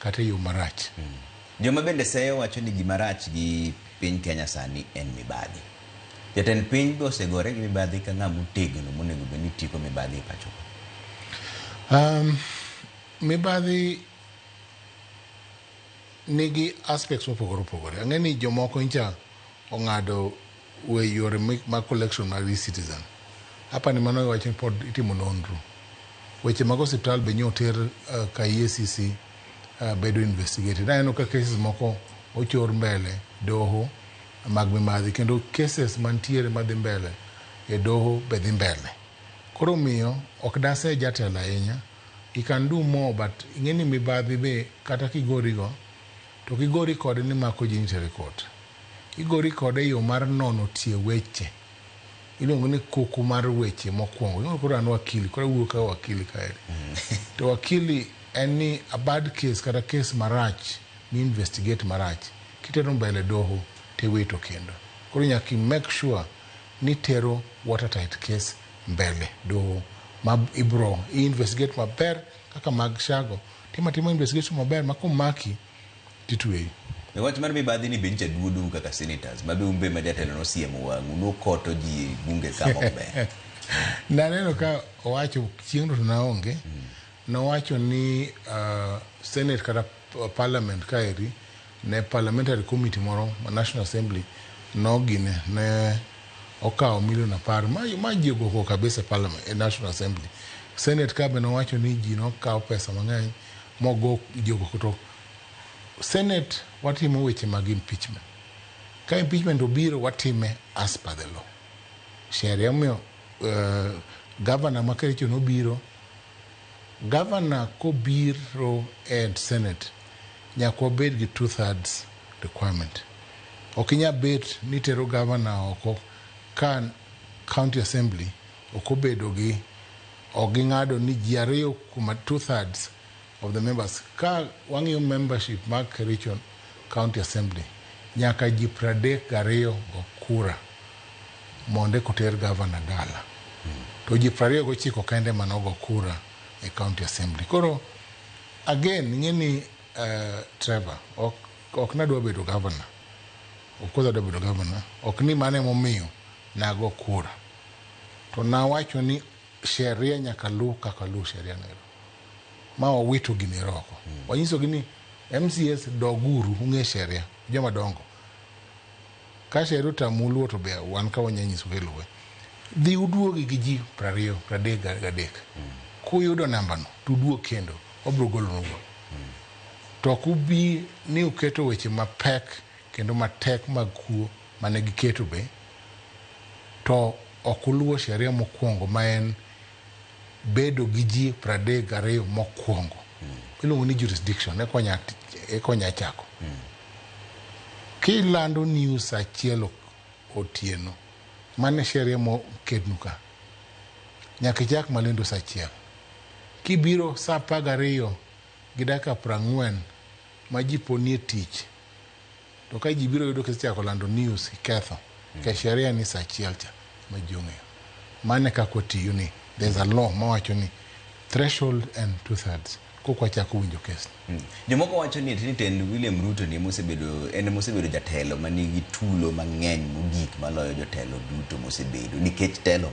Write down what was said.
kata yo marach. Joma bende seyo wacho ni gimarach gi piny Kenya sani en mibadhi. Jatend piny be osegore gi mibadhi ka ng'ama otegno monego bed ni tieko mibadhi e pacho ka. Mibadhi nigi aspects mopogore opogore. Ang'e ni jomoko ncha ong'ado we yore mag collection mag citizen. Hapa ni mano wacho ni pod itimo nonro. Weche mag osiptal be nyoter ka EACC bedo investigated. Aneno ka cases moko ochor mbele doho mag mibadhi kendo cases mantiere madhi mbele e doho be dhi mbele. Koro miyo ok dase jatelo ahinya. You can do more, but ing'eni mibadhi be kata kigorigo to kigori kode ni mako ji nitere court. Igori kode yo mar nono tie weche. Iluongo ni kuku mar weche mokwongo. Iluongo koro an wakili, koro wuok ka wakili kaeri. To wakili en ni a bad case kata case marach ni investigate marach. Kitero mbele doho te wito kendo. Koro nyaki make sure ni tero watertight case mbele doho. Ma ibro investigate maber kaka mag shago. Timo investigation maber makomaki titwei. Wach mar mibadhi ni bencha duodu kaka senators mabe umbe ma jatelo no siemo wangu no koto ji bunge kama be. Naneno ka owacho chieng'no to naonge. Nowacho ni Senate kata Parliament kaeri ne parliamentary committee moro National Assembly nogine ne okawo milion 10 ma jigo kabisa Parliament National Assembly. Senate ka be nowacho ni ji nokawo pesa mang'eny mogo jogo to Senate watimo weche mag impeachment. Ka impeachment obiro watime as per the law. Sheria miyo governor makericho nobiro. Governor kobiro and Senate nyaka obed gi 2/3 requirement. Okinya bet ni tero governor oko kan county assembly okobedo gi oging'ado ni ji ariyo kuma 2/3 of the members. Ka wang'iyo membership mag Kericho County Assembly nyaka ji 32 go kura monde koter governor dala. To ji 29 kende manogo kura e County Assembly. Koro again ng'eni Trevor ok nadwa bedo governor. Of course adwa bedo governor. Ok ni mane momiyo nago kura. To nawacho ni sheria nyaka lu kaka lu sheria nero. Ma wawito gini roko. Wanyiso gini MCS doguru ung'e sheria joma dongo. Ka sheria tamulu to be wan ka wanyanyiso keluwe. Dhi uduogi gi ji 20 33. Kuyudo namba no tuduo kendo obro golo nugo. To kubi ni uketo weche mapek kendo matek mag kuo mane giketo be to okuluo sheria mokwongo ma en bedo gi ji 32 mokwongo. Iluongo ni jurisdiction ekonya chako. Kilando news achiel otieno mane sheria moketnuka nyaka chak malendo sa achiel. Kibiro sa 12 gi dakika 40 ma ji ponie tich to ka ji biro yudo kisachako lando news iketho ke sheria ni sa achiel cha majong'eyo. Mane kako tiyo ni there's a law mawacho ni threshold and 2/3 kokwa chako winjo kes. Jomoko wacho ni tend William Ruto ni mosebedo jatelo manigi tulo mang'eny mogik maloyo jotelo duto mosebedo nikech telo